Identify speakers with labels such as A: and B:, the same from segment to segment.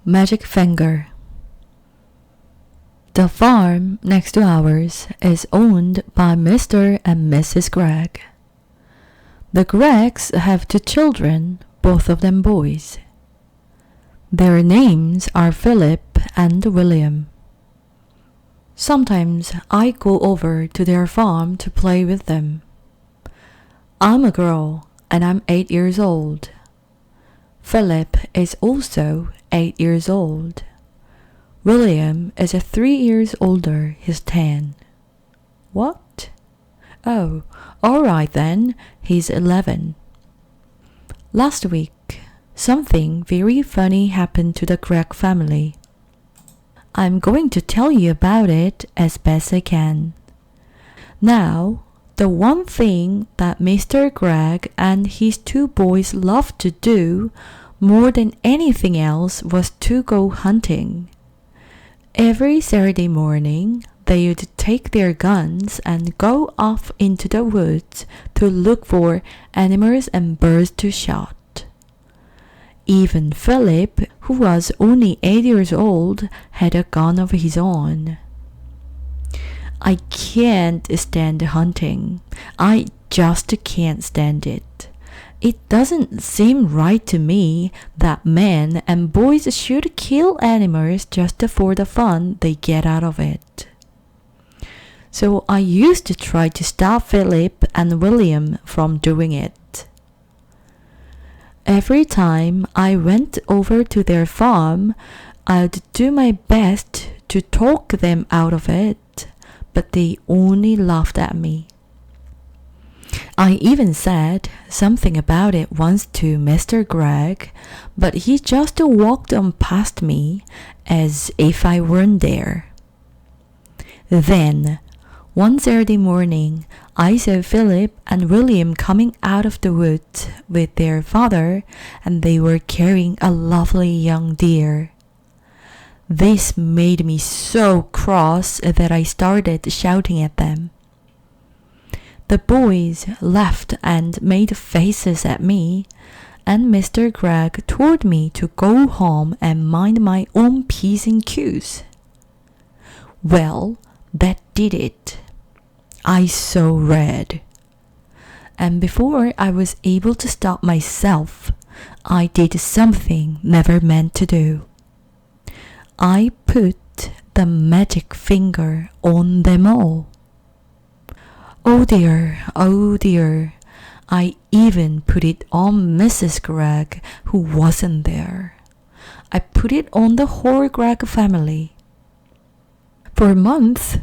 A: Magic Finger. The farm next to ours is owned by Mr. and Mrs. Gregg. The Greggs have 2 children, both of them boys. Their names are Philip and William. Sometimes I go over to their farm to play with them. I'm a girl and I'm 8 years old. Philip is also 8 years old. William is 3 years older, he's 10. What? Oh, alright then, he's 11. Last week, something very funny happened to the Gregg family. I'm going to tell you about it as best I can. Now, the one thing that Mr. Gregg and his 2 boys loved to do more than anything else was to go hunting. Every Saturday morning, they would take their guns and go off into the woods to look for animals and birds to shoot. Even Philip, who was only 8 years old, had a gun of his own. I can't stand hunting. I just can't stand it. It doesn't seem right to me that men and boys should kill animals just for the fun they get out of it. So I used to try to stop Philip and William from doing it. Every time I went over to their farm, I'd do my best to talk them out of it, but they only laughed at me. I even said something about it once to Mr. Gregg, but he just walked on past me as if I weren't there. Then, one Saturday morning, I saw Philip and William coming out of the woods with their father, and they were carrying a lovely young deer. This made me so cross that I started shouting at them. The boys laughed and made faces at me, and Mr. Gregg told me to go home and mind my own P's and Q's. Well, that did it. I saw red. And before I was able to stop myself, I did something never meant to do. I put the magic finger on them all. Oh dear, I even put it on Mrs. Gregg, who wasn't there. I put it on the whole Gregg family. For months,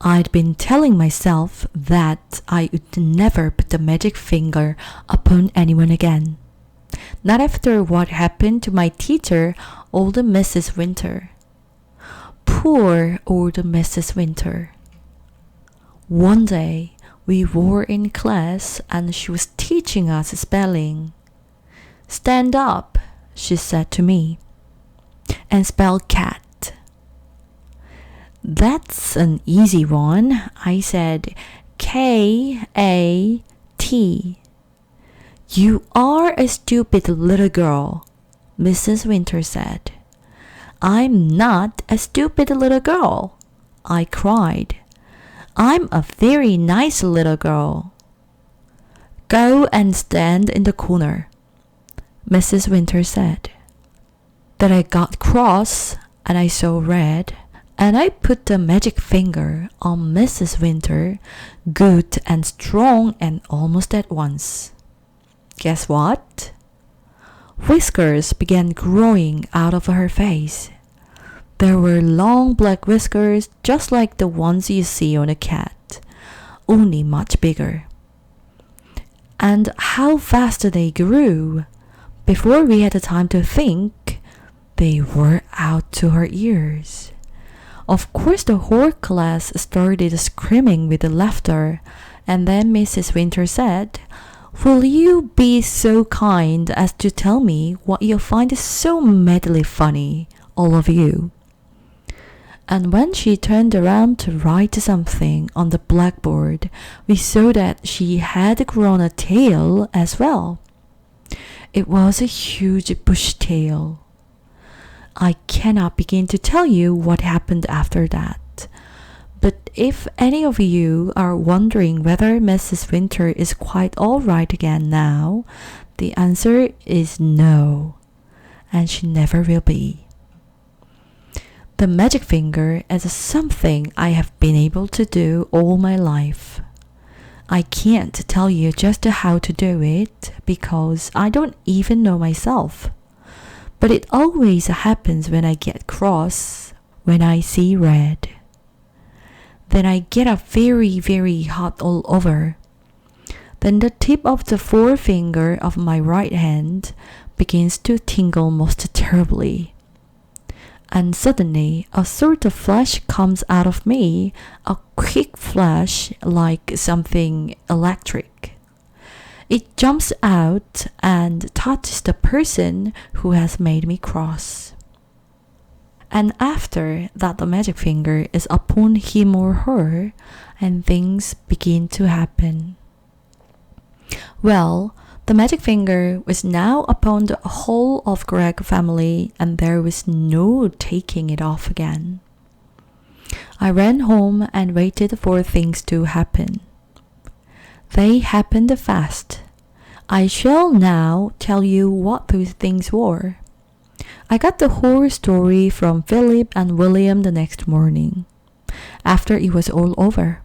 A: I'd been telling myself that I would never put the magic finger upon anyone again. Not after what happened to my teacher, old Mrs. Winter. Poor old Mrs. Winter. One day, we were in class and she was teaching us spelling. Stand up, she said to me, and spell cat. That's an easy one, I said. K-A-T. You are a stupid little girl, Mrs. Winter said. I'm not a stupid little girl, I cried. I'm a very nice little girl. Go and stand in the corner, Mrs. Winter said. Then I got cross and I saw red, and I put the magic finger on Mrs. Winter, good and strong and almost at once. Guess what? Whiskers began growing out of her face. There were long black whiskers just like the ones you see on a cat, only much bigger. And how fast they grew! Before we had the time to think, they were out to her ears. Of course, the whole class started screaming with laughter, and then Mrs. Winter said, "Will you be so kind as to tell me what you find so madly funny, all of you?" And when she turned around to write something on the blackboard, we saw that she had grown a tail as well. It was a huge bush tail. I cannot begin to tell you what happened after that. But if any of you are wondering whether Mrs. Winter is quite all right again now, the answer is no, and she never will be. The magic finger is something I have been able to do all my life. I can't tell you just how to do it because I don't even know myself. But it always happens when I get cross, when I see red. Then I get up very, very hot all over. Then the tip of the forefinger of my right hand begins to tingle most terribly. And suddenly a sort of flash comes out of me, a quick flash like something electric. It jumps out and touches the person who has made me cross. And after that the magic finger is upon him or her, and things begin to happen. Well, the magic finger was now upon the whole of Greg family, and there was no taking it off again. I ran home and waited for things to happen. They happened fast. I shall now tell you what those things were. I got the whole story from Philip and William the next morning, after it was all over.